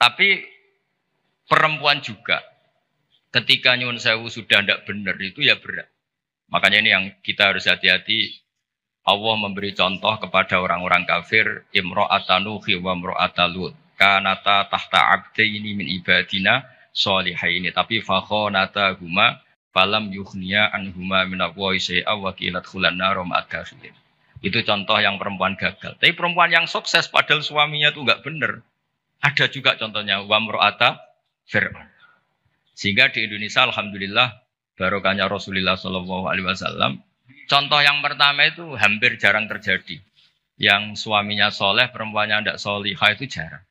Tapi perempuan juga ketika nyuwun sewu sudah tidak benar itu ya berat. Makanya ini yang kita harus hati-hati. Allah memberi contoh kepada orang-orang kafir, imra'ata Nuhi wa imra'ata Lut. Kanata tahta abdaini min ibadina sholihaini. Tapi fakhonata huma falam yukhniya anhuma minallahi syai'a wa qilat khulan nar ma'ad kafirin. Itu contoh yang perempuan gagal. Tapi perempuan yang sukses padahal suaminya itu enggak benar. Ada juga contohnya wa imra'ata Fir'aun. Sehingga di Indonesia alhamdulillah barokahnya Rasulullah sallallahu alaihi wasallam. Contoh yang pertama itu hampir jarang terjadi. Yang suaminya soleh, perempuannya tidak solihah itu jarang.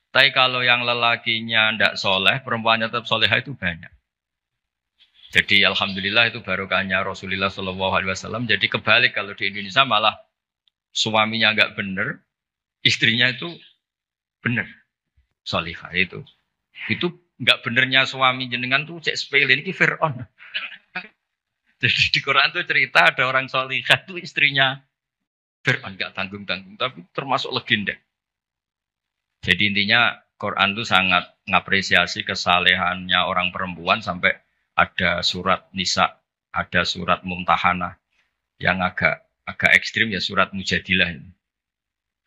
Tapi kalau yang lelakinya tidak soleh, perempuannya tetap solihah itu banyak. Jadi alhamdulillah itu barokahnya Rasulullah SAW. Jadi kebalik kalau di Indonesia malah suaminya nggak benar, istrinya itu benar, solihah itu. Itu nggak benernya suami jenengan tuh cek sepele ini Fir'aun. Jadi di Quran tuh cerita ada orang solihah itu istrinya Fir'aun nggak tanggung-tanggung, tapi termasuk legenda. Jadi intinya Quran tuh sangat ngapresiasi kesalehannya orang perempuan sampai ada surat Nisa, ada surat Mumtahanah yang agak ekstrim ya surat Mujadilah ini.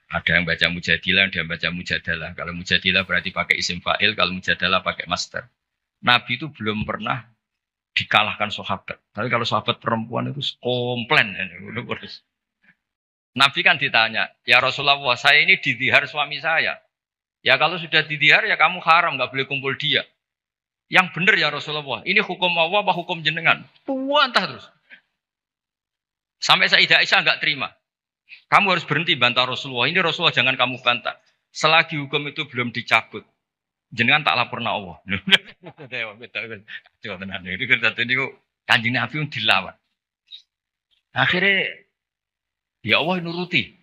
Ada yang baca Mujadilah, ada yang baca Mujadalah. Kalau Mujadilah berarti pakai isim fa'il, kalau Mujadalah pakai master. Nabi itu belum pernah dikalahkan sahabat. Tapi kalau sahabat perempuan itu komplain. Nabi kan ditanya, ya Rasulullah, saya ini didihar suami saya. Ya kalau sudah didihar ya kamu haram, nggak boleh kumpul dia. Yang benar ya Rasulullah, ini hukum Allah apa hukum jenengan? Puantah terus. Sampai Sayyidah Aisyah nggak terima. Kamu harus berhenti bantah Rasulullah. Ini Rasulullah jangan kamu bantah. Selagi hukum itu belum dicabut, jenengan tak laporna Allah. Kanjeng Nabi dilawan. Akhirnya ya Allah nuruti.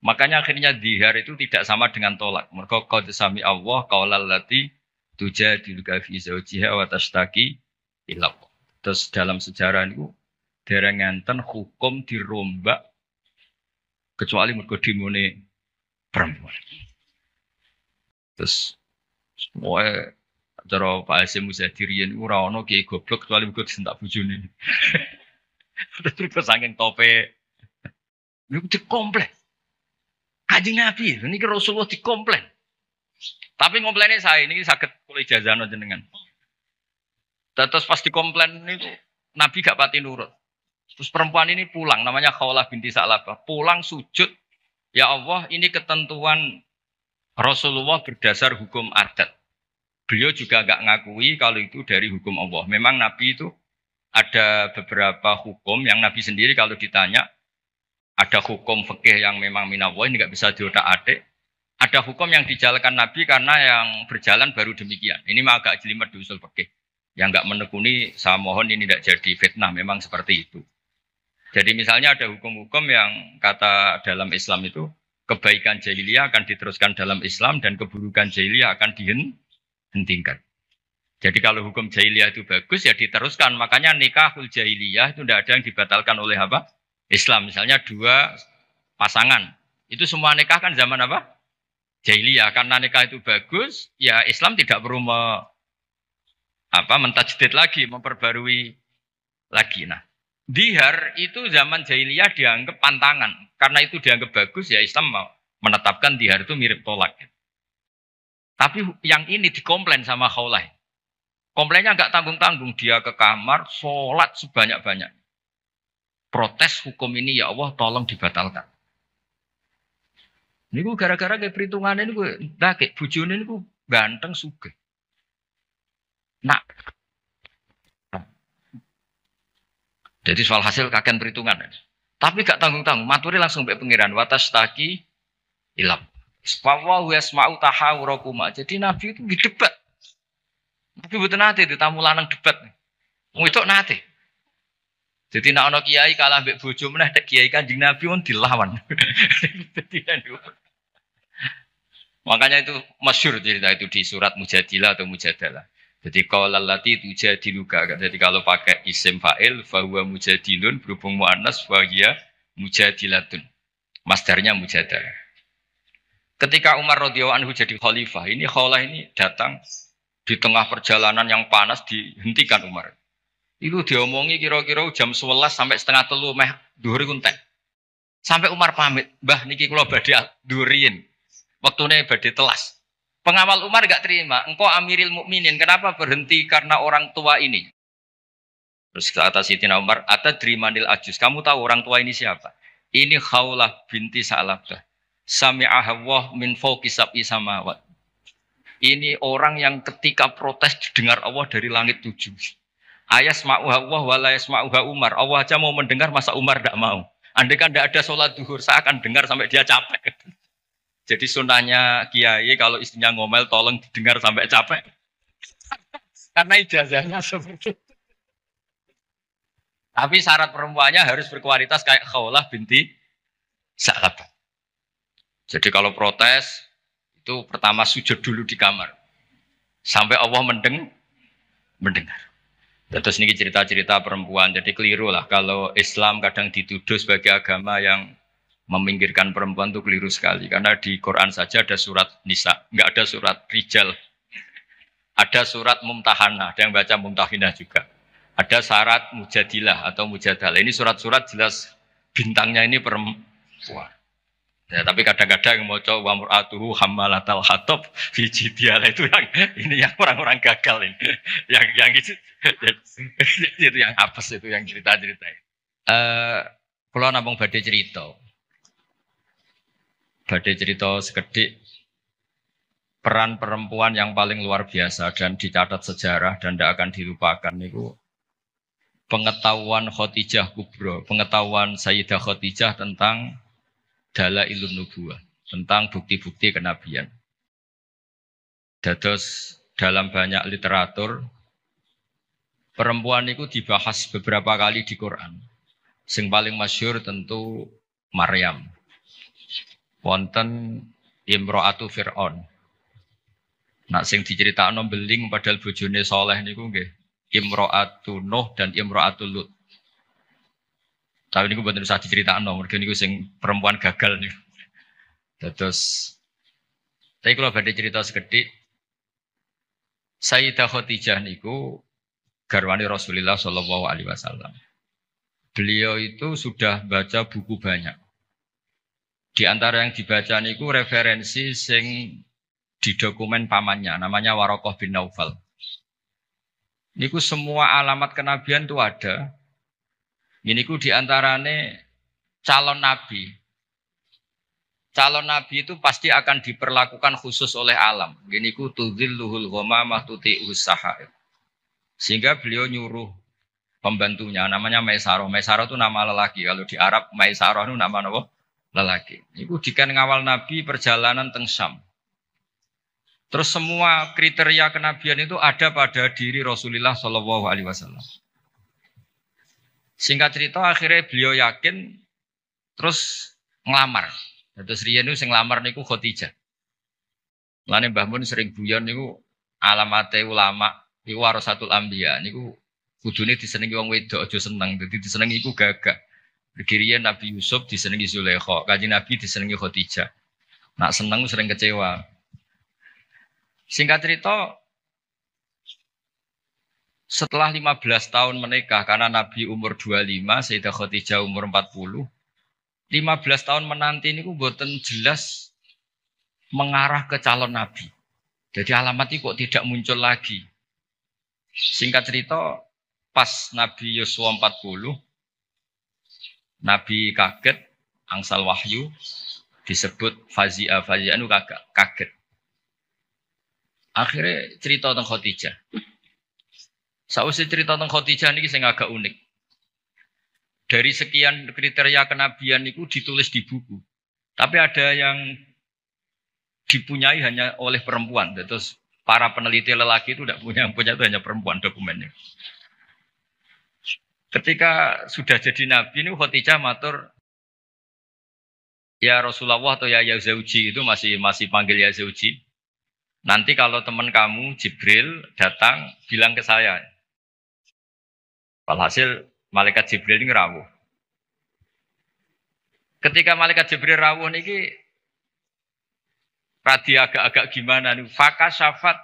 Makanya akhirnya dihar itu tidak sama dengan tolak. Mereka qad sami Allah qaulal lati tujadiluka fi zawjiha wa tashtaki ila Allah. Terus dalam sejarah itu dereng ngenten hukum dirombak kecuali mergo dimune perempuan. Terus semua cara Pak Hasyim Muzadirian ora ono kiai goblok kecuali mergo disentak bojone. Terus saking tope niku dikomplain. Kanjeng Nabi, ini Rasulullah dikomplain. Tapi komplainnya saya ini sakit kulit jazano jenengan. Terus pas dikomplain itu Nabi gak pati nurut. Terus perempuan ini pulang, namanya Khawlah binti Sa'labah. Pulang sujud, ya Allah ini ketentuan Rasulullah berdasar hukum adat. Beliau juga gak ngakui kalau itu dari hukum Allah. Memang Nabi itu ada beberapa hukum yang Nabi sendiri kalau ditanya, ada hukum fikih yang memang minallah ini nggak bisa diotak-atik. Ada hukum yang dijalankan Nabi karena yang berjalan baru demikian. Ini mah agak jelimet di usul fikih. Yang nggak menekuni, saya mohon ini tidak jadi fitnah. Memang seperti itu. Jadi misalnya ada hukum-hukum yang kata dalam Islam itu kebaikan jahiliyah akan diteruskan dalam Islam dan keburukan jahiliyah akan dihentikan. Jadi kalau hukum jahiliyah itu bagus ya diteruskan. Makanya nikahul jahiliyah itu tidak ada yang dibatalkan oleh apa? Islam. Misalnya dua pasangan. Itu semua nikah kan zaman apa? Jahiliyah. Karena nikah itu bagus, ya Islam tidak perlu mentajdid lagi, memperbarui lagi. Nah, dihar itu zaman jahiliyah dianggap pantangan. Karena itu dianggap bagus, ya Islam menetapkan dihar itu mirip tolak. Tapi yang ini dikomplain sama Khawlah. Komplainnya nggak tanggung-tanggung. Dia ke kamar, sholat sebanyak-banyak. Protes hukum ini ya Allah tolong dibatalkan. Ini gue gara-gara kayak perhitungan ini gue kayak bujune ini gue ganteng sugih. Nah, jadi soal hasil kakean perhitungan. Tapi gak tanggung-tanggung. Maturi langsung be pengiran watas taki ilap. Wa yasma'u tahawurakuma. Jadi Nabi itu didebat. Nabi betul nate itu tamu lanang debat. Itu nate. Jadi nak ono kiai kalah mbek bojo meneh tek kiai Kanjeng Nabi pun dilawan. Makanya itu masyhur cerita itu di surat Mujadilah atau Mujadalah. Jadi qaulal lati tujadiluka. Jadi kalau pakai isim fa'il fa huwa mujadilun berhubung muannas fa hiya mujadilatun. Masdarnya mujadalah. Ketika Umar radhiyallahu anhu jadi khalifah, ini Khawlah ini datang di tengah perjalanan yang panas dihentikan Umar. Itu diomongi kira-kira jam 11 sampai setengah telu meh dhuwur iku entek. Sampai Umar pamit, "Mbah niki kula badhe dhuwurin. Wektune badhe telas." Pengawal Umar gak terima, "Engkau Amiril Mukminin, kenapa berhenti karena orang tua ini?" Terus kata Sayyidina Umar, "Atadrimanil ajus, kamu tahu orang tua ini siapa? Ini Khawlah binti Sa'labah. Sami'aha Allah min fawqi sab'i samawat." Ini orang yang ketika protes didengar Allah dari langit 7. Ayasma'uha Allah wa la yasma'uha Umar. Allah aja mau mendengar, masa Umar tidak mau? Andai kan tidak ada sholat duhur, saya akan dengar sampai dia capek. Jadi sunnahnya kiai kalau istrinya ngomel tolong didengar sampai capek. Karena ijazahnya seperti itu. Tapi syarat perempuannya harus berkualitas kayak Khawlah binti Sa'labah. Jadi kalau protes, itu pertama sujud dulu di kamar. Sampai Allah mendengar. Terus ini cerita-cerita perempuan, jadi keliru lah. Kalau Islam kadang dituduh sebagai agama yang meminggirkan perempuan itu keliru sekali. Karena di Quran saja ada surat Nisa, nggak ada surat Rijal. Ada surat Mumtahanah, ada yang baca Mumtahinah juga. Ada syarat Mujadilah atau Mujadalah. Ini surat-surat jelas bintangnya ini perempuan. Ya, tapi kadang-kadang mau coba wamuratuhu hammalatal hatab fi jidialah itu yang ini yang orang-orang gagal ini. Yang itu itu yang apes itu yang cerita-cerita. Kalau namung badhe cerita. Badhe cerita sekedhik peran perempuan yang paling luar biasa dan dicatat sejarah dan tidak akan dilupakan itu pengetahuan Khadijah Kubro, pengetahuan Sayyidah Khadijah tentang Dalailun Nubuwah, tentang bukti-bukti kenabian. Dados dalam banyak literatur perempuan itu dibahas beberapa kali di Quran. Sing paling masyhur tentu Maryam. Wonten Imro'atu Fir'aun. Nak sing diceritakno beling padahal bojone soleh niku nggih Imro'atu Nuh dan Imro'atu Lut. Tapi niku mboten usah diceritakno, mergo niku sing perempuan gagal niku. Terus tapi kalau badhe cerita sekedhik Sayyidah Khadijah niku garwane Rasulullah sallallahu alaihi wasallam. Beliau itu sudah baca buku banyak. Di antara yang dibaca niku referensi sing di dokumen pamannya, namanya Waraqah bin Naufal. Niku semua alamat kenabian itu ada. Ini ku diantarane calon nabi. Calon nabi itu pasti akan diperlakukan khusus oleh alam. Gini ku tudzilluhul ghamamah tuti'us sahaib. Sehingga beliau nyuruh pembantunya namanya Maisarah. Maisarah itu nama lelaki. Kalau di Arab Maisarah itu nama apa? Lelaki. Niku dikan ngawal nabi perjalanan teng Syam. Terus semua kriteria kenabian itu ada pada diri Rasulullah Shallallahu Alaihi Wasallam. Singkat cerita akhirnya beliau yakin terus ngelamar. Terus riyen niku sing nglamar niku Khadijah. Lane Mbah Mun sering guyon niku alamate ulama niku warasatul anbiya niku kudune disenengi wong wedok aja seneng. Dadi disenengi iku gagak. Riyen Nabi Yusuf disenengi Zulaikha, Kanjeng Nabi disenengi Khadijah. Nak seneng sering kecewa. Singkat cerita setelah 15 tahun menikah, karena Nabi umur 25, Sayyidah Khadijah umur 40, 15 tahun menanti ini mboten jelas mengarah ke calon Nabi. Jadi alamat itu kok tidak muncul lagi. Singkat cerita, pas Nabi Yusuf 40, Nabi kaget, angsal wahyu, disebut Fazia itu kaget. Akhirnya cerita tentang Khadijah. Sausé cerita tentang Khadijah ini sing agak unik. Dari sekian kriteria kenabian itu ditulis di buku. Tapi ada yang dipunyai hanya oleh perempuan. Terus para peneliti lelaki itu tidak punya, yang punya itu hanya perempuan dokumennya. Ketika sudah jadi nabi ini Khadijah matur, ya Rasulullah atau ya Zauji itu masih panggil ya Zauji. Nanti kalau teman kamu Jibril datang bilang ke saya. Walhasil malaikat Jibril ini rawuh. Ketika malaikat Jibril rawuh niki radi agak-agak gimana nih. Faka syafat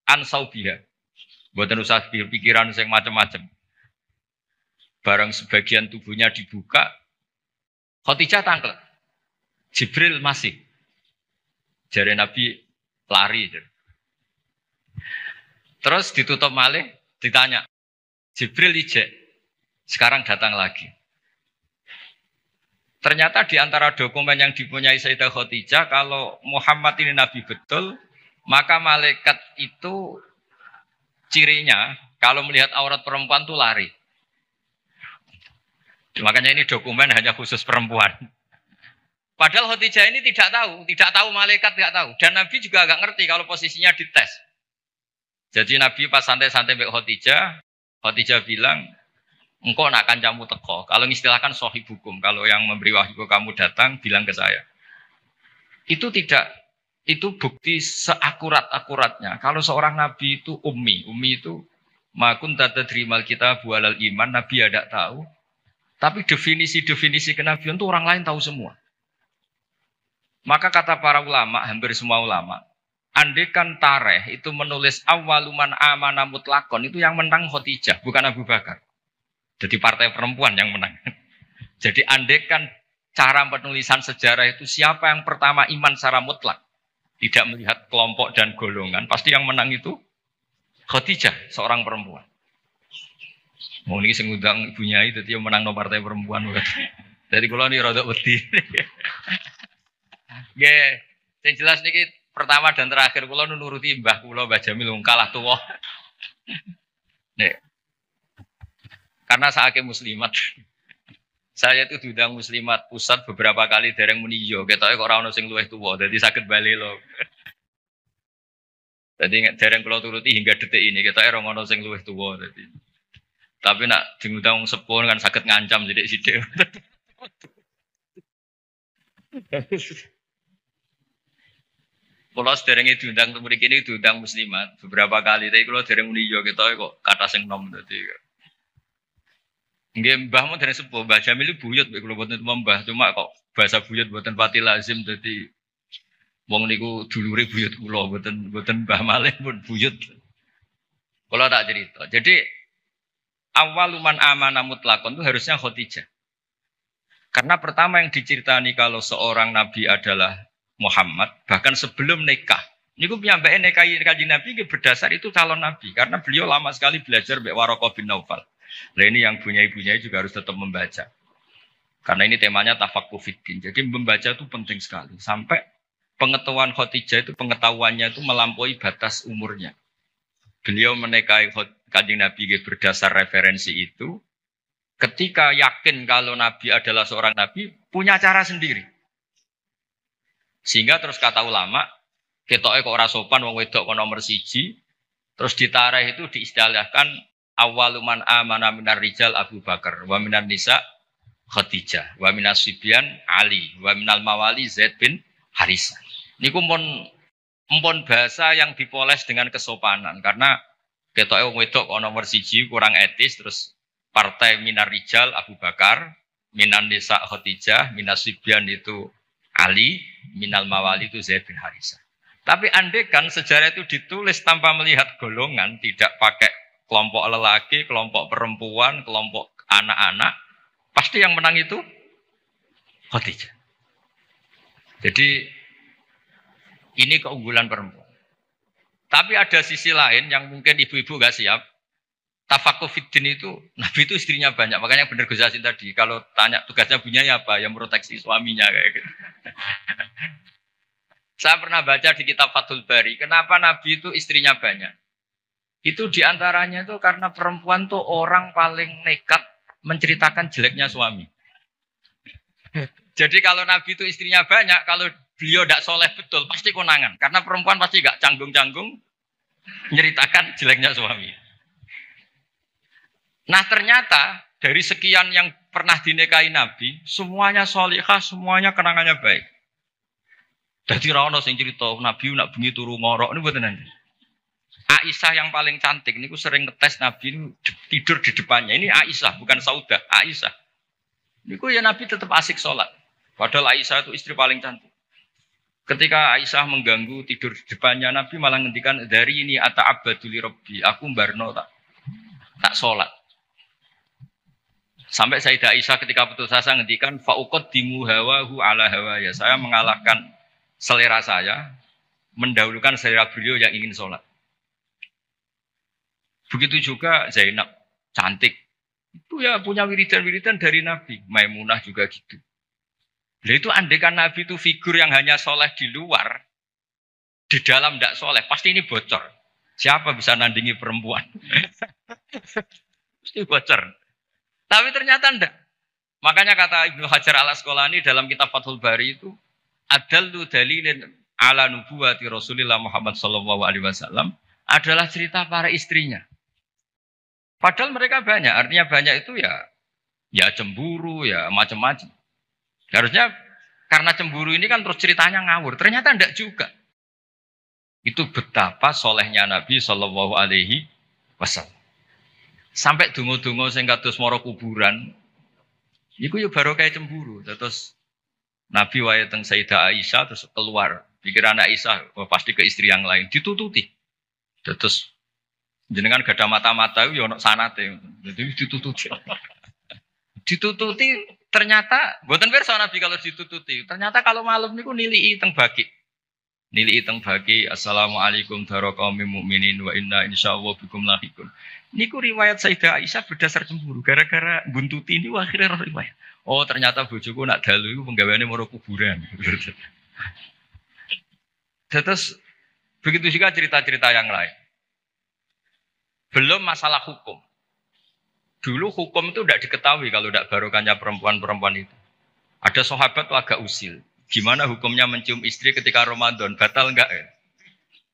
ansaubiha. Buatan usah pikiran yang macam-macam. Barang sebagian tubuhnya dibuka, Khadijah tangkel. Jibril masih. Jari Nabi lari. Terus ditutup malih, ditanya. Jibril ijek. Sekarang datang lagi. Ternyata di antara dokumen yang dipunyai Sayyidah Khadijah, kalau Muhammad ini Nabi betul, maka malaikat itu cirinya, kalau melihat aurat perempuan itu lari. Makanya ini dokumen hanya khusus perempuan. Padahal Khadijah ini tidak tahu malaikat tidak tahu. Dan Nabi juga agak ngerti kalau posisinya dites. Jadi Nabi pas santai-santai dengan Khadijah bilang, engkau nak kancamu teko. Kalau istilahkan sohib hukum, kalau yang memberi wahyu kamu datang, bilang ke saya. Itu bukti seakurat-akuratnya. Kalau seorang Nabi itu ummi itu makun tata terimal kita bualal iman, Nabi tidak tahu. Tapi definisi kenabian itu orang lain tahu semua. Maka kata para ulama, hampir semua ulama, andekan Tareh itu menulis awaluman amana mutlakon, itu yang menang Khadijah, bukan Abu Bakar. Jadi partai perempuan yang menang. Jadi andekan cara penulisan sejarah itu siapa yang pertama iman secara mutlak, tidak melihat kelompok dan golongan, pasti yang menang itu Khadijah, seorang perempuan. Mau ini sengudang ibunya itu dia menang no partai perempuan. Jadi kalau ini rada wedi. Nggih, sing jelas niki pertama dan terakhir kula nuruti mbah kula Mbah Jamil kalah tuwa. Nek. Karena saking muslimat. Saya itu diundang muslimat pusat beberapa kali dereng muni yo, ketoke kok ora ono sing luwih tuwa, dadi saged bali lho. Dadi dereng kula turuti hingga detik ini ketoke ora ono sing luwih tuwa dadi. Tapi nak diundang sepuh kan saged ngancam sithik-sithik. Kalau sederenge diundang mriki ini diundang muslimat beberapa kali, tapi kalau dereng muni yo ketoke kok kata sing nom dadi. Nggih mbahmu dereng sepuh, Mbah Jamil buyut mek kula boten mbah, cuma kok bahasa buyut boten pati lazim dadi wong niku dulure buyut kula boten mbah malih pun buyut. Kula tak cerita. Jadi awaluman amana mutlakon itu harusnya Khadijah. Karena pertama yang diceritani kalau seorang nabi adalah Muhammad, bahkan sebelum nikah. Niku piyambake nikahi Kanjeng Nabi berdasar itu calon nabi karena beliau lama sekali belajar mbek Waraqah bin Naufal. Nah ini yang punya-ibunya juga harus tetap membaca. Karena ini temanya tafaqquh fiddin. Jadi membaca itu penting sekali. Sampai pengetahuan Khadijah itu pengetahuannya itu melampaui batas umurnya. Beliau menikahi Kanjeng Nabi berdasar referensi itu. Ketika yakin kalau Nabi adalah seorang Nabi, punya cara sendiri. Sehingga terus kata ulama, ketoke kok ora sopan wong wedok kok nomor 1, terus ditareh itu diistilahkan awaluman amana minar rijal Abu Bakar, wa minan nisa Khadijah, wa minas sibyan Ali, wa minal mawali Zaid bin Harisah. Niku empon bahasa yang dipoles dengan kesopanan karena ketoke wong wedok kok nomor 1 kurang etis, terus partai minar rijal Abu Bakar, minan nisa Khadijah, minas sibyan itu Ali, minal mawali itu Zaid bin Harisah. Tapi andekan sejarah itu ditulis tanpa melihat golongan, tidak pakai kelompok lelaki, kelompok perempuan, kelompok anak-anak, pasti yang menang itu Khadijah. Jadi ini keunggulan perempuan. Tapi ada sisi lain yang mungkin ibu-ibu gak siap. Tafaqquh fiddin itu, Nabi itu istrinya banyak. Makanya benar Gus Yasin tadi, kalau tanya tugasnya punya apa, yang proteksi suaminya kayak gitu. Saya pernah baca di kitab Fathul Bari, kenapa Nabi itu istrinya banyak. Itu diantaranya itu karena perempuan tuh orang paling nekat menceritakan jeleknya suami. Jadi kalau Nabi itu istrinya banyak, kalau beliau tidak soleh betul, pasti konangan. Karena perempuan pasti gak canggung-canggung menceritakan jeleknya suami. Nah ternyata dari sekian yang pernah dinikahi Nabi, semuanya solihah, semuanya kenangannya baik. Jadi rano sing cerita Nabi nak bengi turu ngorok ini buatan nanti. Aisyah yang paling cantik ini sering ngetes Nabi ini tidur di depannya. Ini Aisyah bukan Saudah, Aisyah. Ini ya Nabi tetap asik sholat. Padahal Aisyah itu istri paling cantik. Ketika Aisyah mengganggu tidur di depannya Nabi malah ngendikan dari ini ata'abbadu li rabbi, aku mbarno tak salat. Sampai Sayyidah Aisyah ketika putus asa ngendikan fauqaddimu hawahu ala hawaya. Saya mengalahkan selera saya, mendahulukan selera beliau yang ingin sholat. Begitu juga Zainab, cantik. Itu ya punya wiridan-wiridan dari Nabi. Maimunah juga gitu. Nah itu andekan Nabi itu figur yang hanya soleh di luar, di dalam tidak soleh, pasti ini bocor. Siapa bisa nandingi perempuan? Pasti bocor. Tapi ternyata enggak. Makanya kata Ibnu Hajar al-Asqalani dalam kitab Fathul Bari itu, adallu dalilin ala nubuwati Rasulullah Muhammad sallallahu alaihi wasallam adalah cerita para istrinya. Padahal mereka banyak, artinya banyak itu ya cemburu, ya macam-macam. Harusnya karena cemburu ini kan terus ceritanya ngawur. Ternyata enggak juga. Itu betapa solehnya Nabi sallallahu alaihi wasallam. Sampai dungo-dungo sing kados mara kuburan, iku yo barokah cemburu. Terus Nabi wae teng Sayyidah Aisyah terus keluar. Pikiran Aisyah pasti ke istri yang lain ditututi. Terus jenengan gak ada mata-mata yo ono sanate. Jadi ditututi. Ditututi ternyata mboten pirsa Nabi kalau ditututi. Ternyata kalau malam niku nilii teng baki. Nilii teng baki assalamualaikum daraqaumil mukminin wa inna insyaallah bikum lahiqun. Niku riwayat Sayyidah Aisyah berdasar cemburu. Gara-gara buntuti ini akhirnya riwayat. Oh ternyata bojoku nak dalu itu penggaweane moro kuburan. Terus begitu juga cerita-cerita yang lain. Belum masalah hukum. Dulu hukum itu tidak diketahui kalau tidak barokahnya perempuan-perempuan itu. Ada sahabat tuh agak usil. Gimana hukumnya mencium istri ketika Ramadan? Batal enggak ya?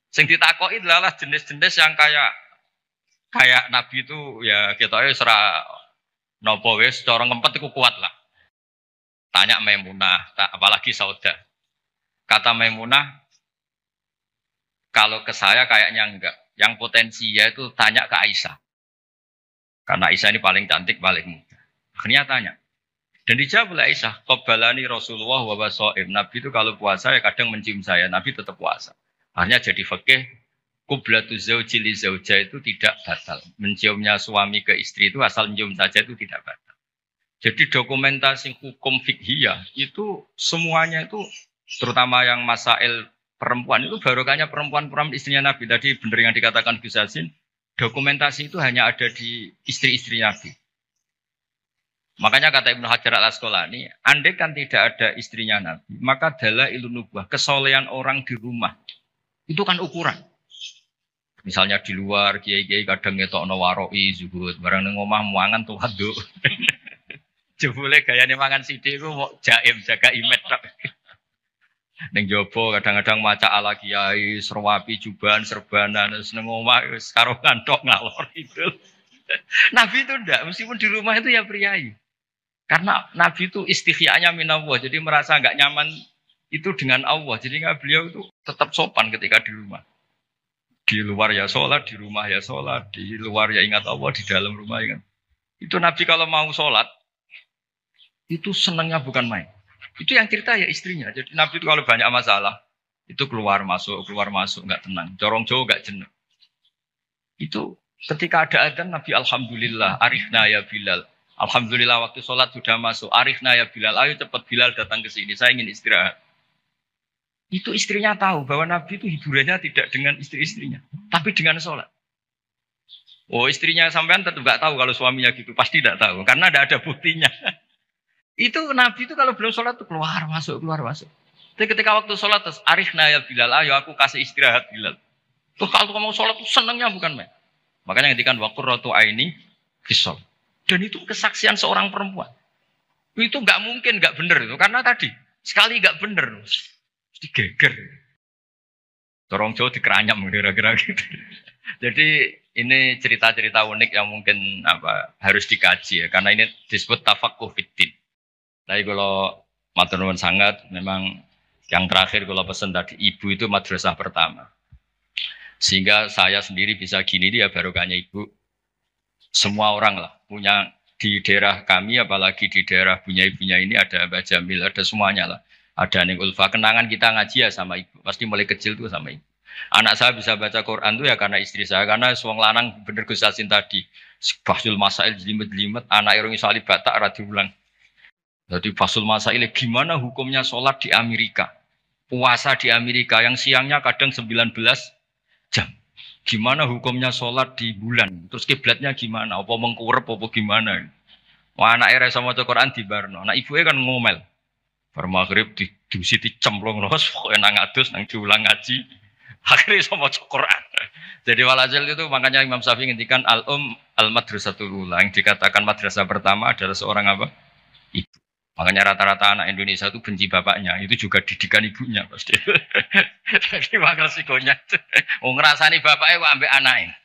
Sing ditakoki adalah jenis-jenis yang kayak Nabi itu ya kita serah nopo wis cara ngempet itu kuat lah. Tanya Maimunah, apalagi Sauda. Kata Maimunah, kalau ke saya kayaknya enggak. Yang potensi ya itu tanya ke Aisyah. Karena Aisyah ini paling cantik, paling muda. Akhirnya tanya. Dan dijawab oleh Aisyah, qabbalani Rasulullah wa wasaim. Nabi itu kalau puasa ya kadang mencium saya, Nabi tetap puasa. Akhirnya jadi fikih Qublatu zauji li zauja itu tidak batal. Menciumnya suami ke istri itu asal mencium saja itu tidak batal. Jadi dokumentasi hukum fikhiyah itu semuanya itu terutama yang masail perempuan itu barokahnya perempuan-perempuan istrinya Nabi. Tadi benar yang dikatakan Gus Yassin, dokumentasi itu hanya ada di istri-istri Nabi. Makanya kata Ibnu Hajar al-Asqalani, andai kan tidak ada istrinya Nabi, maka dalailun nubuwah, kesolehan orang di rumah itu kan ukuran. Misalnya di luar kiai-kiai kadang ngetokno waroi zuhud, barang ning omah muangan tuh haduk. Jebule gayane mangan sithik iku mau jaim jaga imet tok. Ning jopo kadang-kadang maca ala kiai, serwapi juban, serbanan, seneng omah wis karo kantok ngalor itu. Nabi itu ndak, meskipun di rumah itu ya priayi. Karena Nabi itu istighya'nya minallah, jadi merasa enggak nyaman itu dengan Allah. Jadi beliau itu tetap sopan ketika di rumah. Di luar ya sholat, di rumah ya sholat, di luar ya ingat Allah, di dalam rumah ingat. Itu Nabi kalau mau sholat, itu senangnya bukan main. Itu yang cerita ya istrinya. Jadi Nabi itu kalau banyak masalah, itu keluar masuk, nggak tenang. Corong jauh nggak jenuh. Itu ketika ada adzan Nabi alhamdulillah, arifna ya Bilal. Alhamdulillah waktu sholat sudah masuk, arifna ya Bilal. Ayo cepat Bilal datang ke sini, saya ingin istirahat. Itu istrinya tahu bahwa Nabi itu hiburannya tidak dengan istri-istrinya, tapi dengan sholat. Oh istrinya sampean tetap nggak tahu kalau suaminya gitu, pasti tidak tahu karena tidak ada buktinya. Itu Nabi itu kalau belum sholat tuh keluar masuk. Tapi ketika waktu sholat terus arifna ya Bilal, ayo aku kasih istirahat Bilal. Tuh kalau kamu sholat tuh senangnya bukan main. Makanya ngedikan waktu rotu aini fisol. Dan itu kesaksian seorang perempuan. Itu nggak mungkin nggak benar itu karena tadi sekali nggak benar, mesti geger. Torong jauh dikeranyam kira-kira gitu. Jadi ini cerita-cerita unik yang mungkin harus dikaji ya karena ini disebut tafaqquh fiddin. Tapi kalau matur nuwun sangat memang yang terakhir kalau pesan tadi ibu itu madrasah pertama. Sehingga saya sendiri bisa gini dia barokahnya ibu. Semua orang lah punya di daerah kami apalagi di daerah punya ibunya ini ada Mbak Jamil, ada semuanya lah. Ada ning ulfa kenangan kita ngaji ya sama ibu. Pasti mulai kecil tuh sama ibu. Anak saya bisa baca Quran tuh ya karena istri saya. Karena wong lanang bener Gus Yasin tadi. Fasul masail jelimet-jelimet. Anak irung isali batak ora diulang. Jadi fasul masail gimana hukumnya sholat di Amerika. Puasa di Amerika yang siangnya kadang 19 jam. Gimana hukumnya sholat di bulan? Terus kiblatnya gimana? Apa mengkurep apa gimana? Wah anak era sama Quran di Barno. Nah ibunya kan ngomel. Bar maghrib diusi dicemplung terus pokoknya nang adus nang diulang ngaji. Akhirnya sama Quran. Jadi walhasil itu makanya Imam Syafi'i ngendikan al-madrasatul ula yang dikatakan madrasah pertama adalah seorang apa? Ibu. Makanya rata-rata anak Indonesia itu benci bapaknya, itu juga didikan ibunya pasti. Jadi makanya sikonya. Oh ngerasani bapaknya kok ambek anaknya.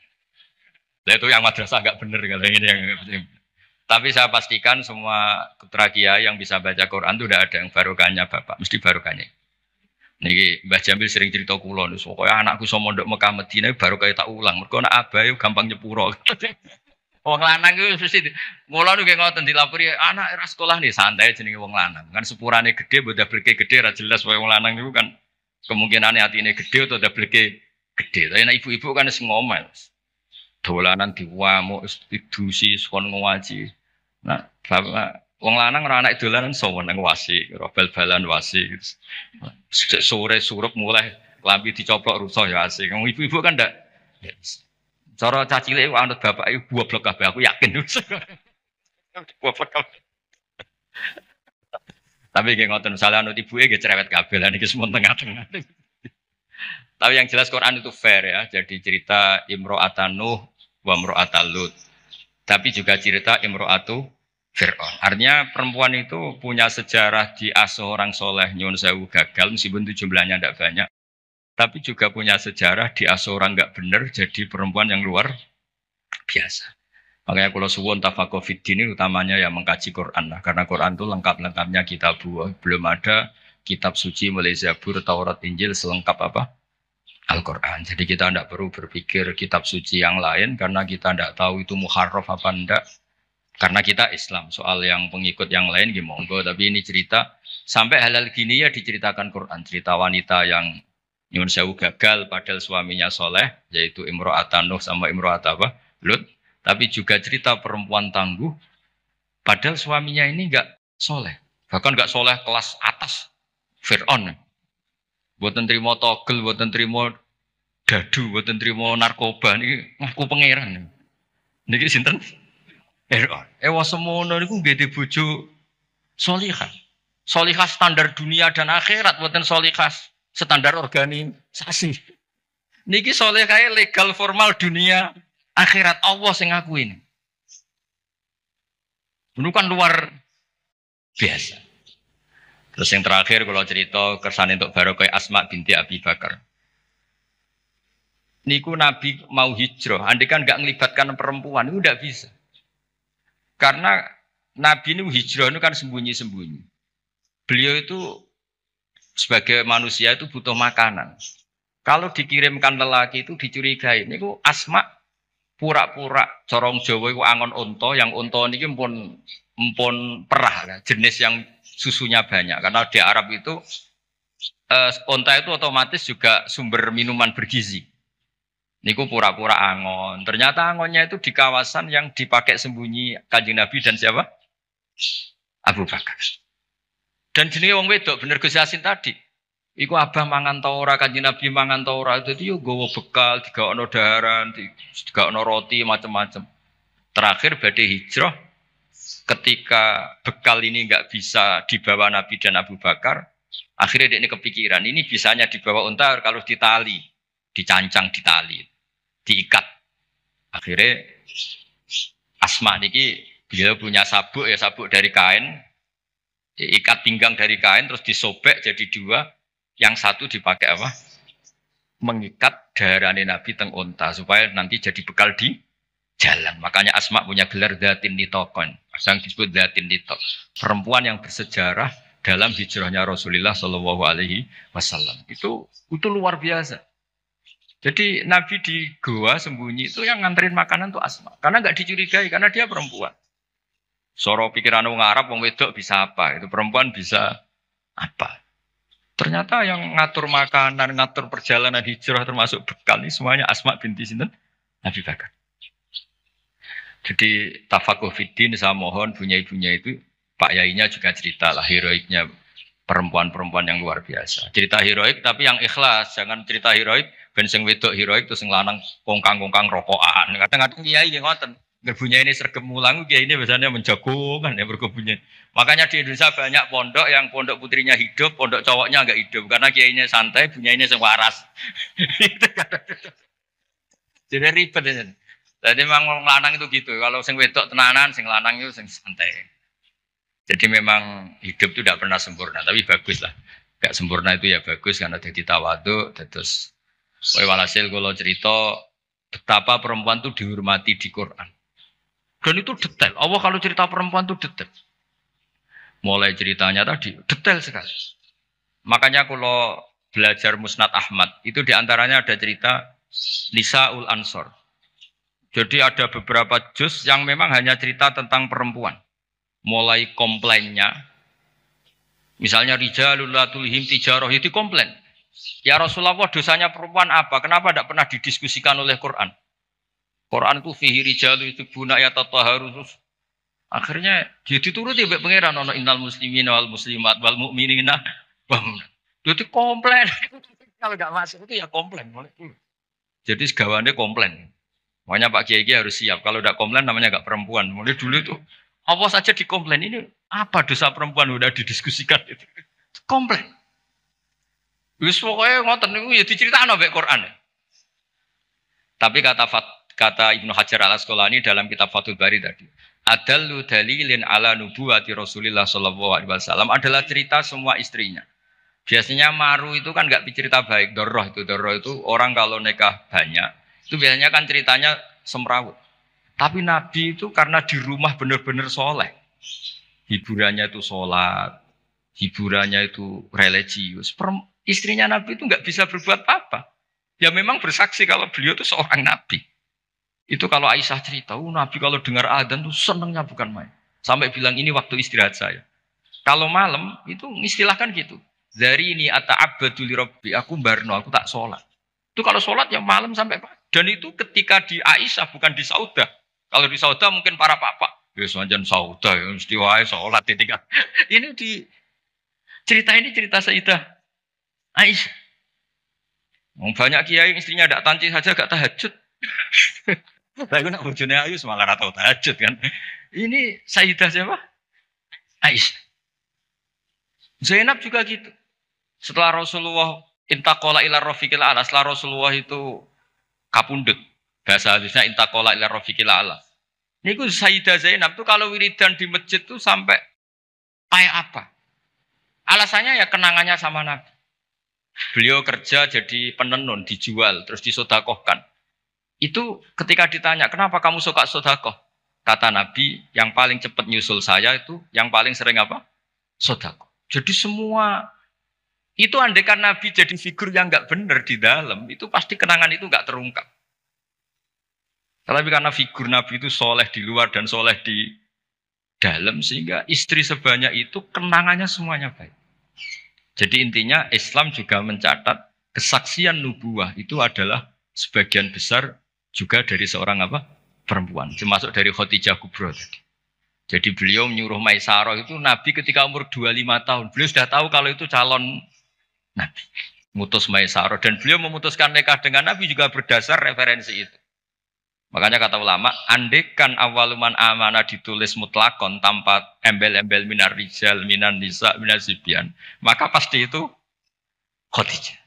Nah, itu yang madrasah agak bener kalau ini yang. Tapi saya pastikan semua putra kiai yang bisa baca Quran itu udah ada yang barokahnya bapak, mesti barokahnya. Niki Mbah Jamil sering cerita kula niku, pokoknya anakku iso mondok Mekah Madinah barokah tak ulang. Mergo anak abahe gampang nyepuro. Wong lanang iku mesti mula niku ngoten dilapori anak era sekolah nih santai jenenge wong lanang. Kan sepurane gede mbok dableke gede ra jelas wong lanang niku kan kemungkinane atine gede atau dableke gede. Tapi nek ibu-ibu kan wis ngomel. Dolanan diwamuk didusi kon ngaji. Nah, bapak wong lanang ora anak dolanan sowan nang wasi, bal-balan wasi. Sore surup mulai lambi dicoplok rusuh ya asik. Wong ibu-ibu kan ndak cara cacile anut bapak iku goblok kabeh aku yakin. Goblok kabeh. Tapi nggih ngoten misalnya anut ibuke nggih cerewet kabeh lan iki semua tengah-tengah. Tapi yang jelas Quran itu fair ya. Jadi cerita Imro'atan Nuh wa Imro'atan Lut. Tapi juga cerita Imro'atu Fir'aun. Artinya perempuan itu punya sejarah diasuh orang soleh nyuwun sewu gagal meskipun itu jumlahnya tidak banyak. Tapi juga punya sejarah diasuh orang nggak benar jadi perempuan yang luar biasa. Makanya kalau suwun tafaqquh fid din utamanya ya mengkaji Quran lah. Karena Quran itu lengkap-lengkapnya kitab buah. Belum ada kitab suci mulai Zabur, Taurat, Injil selengkap apa? Al-Quran. Jadi kita tidak perlu berpikir kitab suci yang lain karena kita tidak tahu itu muharraf apa enggak. Karena kita Islam. Soal yang pengikut yang lain gimana? Tapi ini cerita sampai halal gini ya diceritakan Quran. Cerita wanita yang nyuwun sewu gagal padahal suaminya soleh, yaitu Imro'atan Nuh sama Imro'at apa? Lut. Tapi juga cerita perempuan tangguh padahal suaminya ini enggak soleh. Bahkan enggak soleh kelas atas. Fir'aun. Buatan terima togel, buatan terima dadu, buatan terima narkoba. Ini ngaku pangeran. Niki sinten? Fir'aun. Ewa semono niku nggih bojo solihah. Solihah standar dunia dan akhirat, buatan solihah standar organisasi. Niki solihah legal formal dunia akhirat Allah sing ngakuin. Ini kan luar biasa. Terus yang terakhir kalau cerita kersane untuk Barokah Asma binti Abi Bakar. Niku Nabi mau hijrah, andai kan nggak melibatkan perempuan itu tidak bisa. Karena Nabi ini hijrah itu kan sembunyi-sembunyi. Beliau itu sebagai manusia itu butuh makanan. Kalau dikirimkan lelaki itu dicurigai. Niku Asma pura-pura corong Jawa itu angon unta, yang unta ini empun perah, jenis yang susunya banyak. Karena di Arab itu unta itu otomatis juga sumber minuman bergizi. Niku pura-pura angon. Ternyata angonnya itu di kawasan yang dipakai sembunyi Kanjeng Nabi dan siapa? Abu Bakar. Dan jenis wong wedok bener Gus Yasin tadi. Iku abah mangan ta ora Kanjeng Nabi mangan ta ora dadi yo nggawa bekal, digaono daharan, digaono roti macam-macam. Terakhir badhe hijrah ketika bekal ini enggak bisa dibawa Nabi dan Abu Bakar, akhirnya dia ini kepikiran ini bisanya dibawa unta kalau ditali, dicancang ditali, diikat. Akhirnya Asma niki beliau punya sabuk ya sabuk dari kain, diikat pinggang dari kain terus disobek jadi dua. Yang satu dipakai apa? Mengikat darahnya Nabi teng unta supaya nanti jadi bekal di jalan. Makanya Asma punya gelar Dzatin Nitaqon. Yang disebut Dzatin Nitaq. Perempuan yang bersejarah dalam hijrahnya Rasulullah Shallallahu Alaihi Wasallam. Itu luar biasa. Jadi Nabi di goa sembunyi itu yang nganterin makanan tuh Asma. Karena nggak dicurigai karena dia perempuan. Soro pikiran orang Arab, orang wedok bisa apa? Itu perempuan bisa apa? Ternyata yang ngatur makanan, ngatur perjalanan hijrah termasuk bekal ini semuanya Asma binti sinten Abi Bakar. Jadi tafakuh fiddin, saya mohon punya ibunya itu Pak Yainya juga cerita lah heroiknya perempuan-perempuan yang luar biasa. Cerita heroik tapi yang ikhlas, jangan cerita heroik ben sing wedok heroik terus sing lanang kongkang-kongkang rokokan. Kadang-kadang kiai nggih ngoten. Gerbunya ini sergem mulang, kiai ini biasanya menjagokan ya berkebunnya. Makanya di Indonesia banyak pondok yang pondok putrinya hidup, pondok cowoknya enggak hidup karena kiainya santai, punya ini sing waras. Jadi ribet ya. Jadi memang lanang itu gitu. Kalau sing wedok tenanan, sing lanang itu sing santai. Jadi memang hidup itu tidak pernah sempurna, tapi bagus lah. Gak sempurna itu ya bagus karena jadi tawadhu. Terus, walhasil kalau cerita betapa perempuan itu dihormati di Quran. Dan itu detail. Allah kalau cerita perempuan itu detail. Mulai ceritanya tadi detail sekali. Makanya kalau belajar Musnad Ahmad itu diantaranya ada cerita Nisaul Ansor. Jadi ada beberapa juz yang memang hanya cerita tentang perempuan. Mulai komplainnya, misalnya rijalul la tulhim tijarah itu komplain. Ya Rasulullah, dosanya perempuan apa? Kenapa tidak pernah didiskusikan oleh Quran? Quran itu fihi rijalu itu guna ya tatahharu. Akhirnya dia dituruti mbek pangeran ono innal muslimina wal muslimat wal mu'minina. Jadi komplain. Kalau enggak masuk itu ya komplain. Jadi segawane komplain. Makanya Pak Kiai harus siap. Kalau tidak komplain namanya enggak perempuan. Mulai dulu itu apa saja dikomplain, ini apa dosa perempuan udah didiskusikan itu. Komplain. Wis pokoke ngoten niku ya diceritakno mbek Quran. Tapi kata Ibnu Hajar Al-Asqalani dalam kitab Fathul Bari tadi, adallu dalilin ala nubuwati Rasulillah sallallahu alaihi wasallam adalah cerita semua istrinya. Biasanya maru itu kan enggak cerita baik, doroh itu orang kalau nikah banyak, itu biasanya kan ceritanya semrawut. Tapi Nabi itu karena di rumah benar-benar soleh. Hiburannya itu sholat, hiburannya itu religius. Istrinya Nabi itu nggak bisa berbuat apa. Ya memang bersaksi kalau beliau itu seorang Nabi. Itu kalau Aisyah cerita, Nabi kalau dengar adzan tuh senengnya bukan main. Sampai bilang ini waktu istirahat saya. Kalau malam itu istilahkan gitu. Dari ini ata'abbadu li rabbi, aku barno, aku tak sholat. Itu kalau sholat ya malam sampai pagi. Dan itu ketika di Aisyah bukan di Saudah. Kalau di Saudah mungkin para papa, ya semanjan Saudah, ya mesti wae sholat ditinggal. Ini di cerita Sayyidah Aisyah. Banyak kiai istrinya tidak tanci saja gak tahajud. Tapi nak bojone ayu malah ora tau tahajud kan. Ini Sayyidah siapa? Aisyah. Zainab juga gitu. Setelah Rasulullah intaqala ila rafiqil a'la, setelah Rasulullah itu kapundhut. Bahasa hadisnya intaqala ila rafiqil a'la. Niku Sayyidah Zainab tuh kalau wiridan di masjid tuh sampai kayak apa? Alasannya ya kenangannya sama Nabi. Beliau kerja jadi penenun, dijual, terus disodakohkan. Itu ketika ditanya, kenapa kamu suka sodakoh? Kata Nabi, yang paling cepat nyusul saya itu, yang paling sering apa? Sodakoh. Jadi semua, itu andaikan Nabi jadi figur yang nggak benar di dalam, itu pasti kenangan itu nggak terungkap. Tapi karena figur Nabi itu soleh di luar dan soleh di dalam, sehingga istri sebanyak itu kenangannya semuanya baik. Jadi intinya Islam juga mencatat kesaksian nubuah itu adalah sebagian besar juga dari seorang apa? Perempuan. Termasuk dari Khadijah Kubra tadi. Jadi beliau menyuruh Maisarah itu Nabi ketika umur 25 tahun. Beliau sudah tahu kalau itu calon Nabi. Mutus Maisarah. Dan beliau memutuskan nikah dengan Nabi juga berdasar referensi itu. Makanya kata ulama, andekan awaluman amanah ditulis mutlakon tanpa embel-embel minar rijal, minan nisa, minar sibyan, maka pasti itu Khadijah.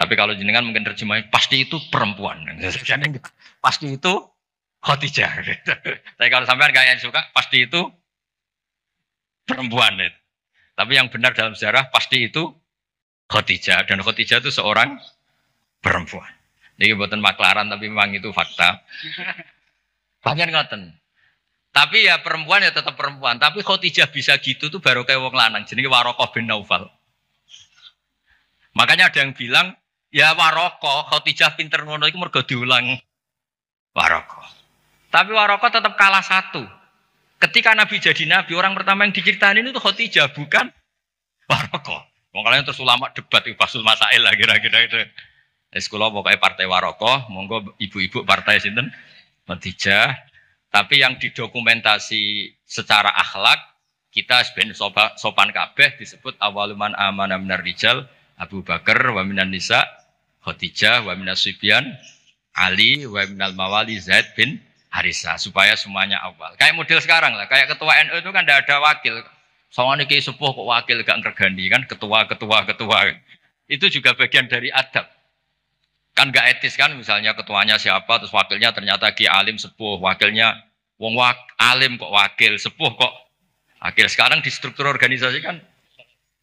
Tapi kalau jenengan mungkin terjemahnya, pasti itu perempuan. Pasti itu Khadijah. Tapi kalau sampean kayak yang suka, pasti itu perempuan. Tapi yang benar dalam sejarah, pasti itu Khadijah. Dan Khadijah itu seorang perempuan. Ini buatan maklaran tapi memang itu fakta. Banyak ngoten. Tapi ya perempuan ya tetap perempuan. Tapi Khadijah bisa gitu tuh baru kayak wong lanang. Jadi Warokoh bin Naufal. Makanya ada yang bilang ya Warokoh Khadijah pinter ngono itu mergo diulang Warokoh. Tapi Warokoh tetap kalah satu. Ketika Nabi jadi Nabi, orang pertama yang diceritain itu Khadijah bukan Warokoh. Wong kalian terus ulama debat itu basul masail lah kira-kira itu. Sekolah pokoknya partai Warokoh, monggo ibu-ibu partai sinten Khadijah. Tapi yang didokumentasi secara akhlak kita sebenarnya sopan kabeh disebut awaluman amana minar rijal Abu Bakar wa minan nisa Khadijah wa minas sibyan Ali wa minal mawali Zaid bin Harisa supaya semuanya awal. Kayak model sekarang lah, kayak ketua NU itu kan tidak ada wakil. Soalnya ki sepuh kok wakil gak ngergani kan ketua. Itu juga bagian dari adab. Kan gak etis kan misalnya ketuanya siapa terus wakilnya ternyata ki alim sepuh, wakilnya wong alim kok wakil, sepuh kok wakil. Sekarang di struktur organisasi kan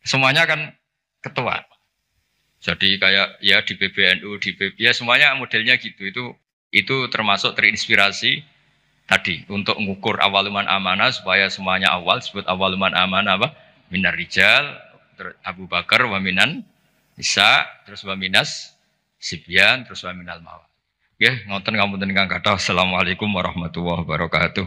semuanya kan ketua. Jadi kayak ya di PBNU, di PP ya semuanya modelnya gitu. Itu termasuk terinspirasi tadi untuk mengukur awaluman amanah supaya semuanya awal disebut awaluman amanah apa? Minar rijal, Abu Bakar wa minan nisa, terus wa minas sibyan, terus wa minal mawal. Nggih, ngoten ngapunten ingkang kathah. Assalamualaikum warahmatullahi wabarakatuh.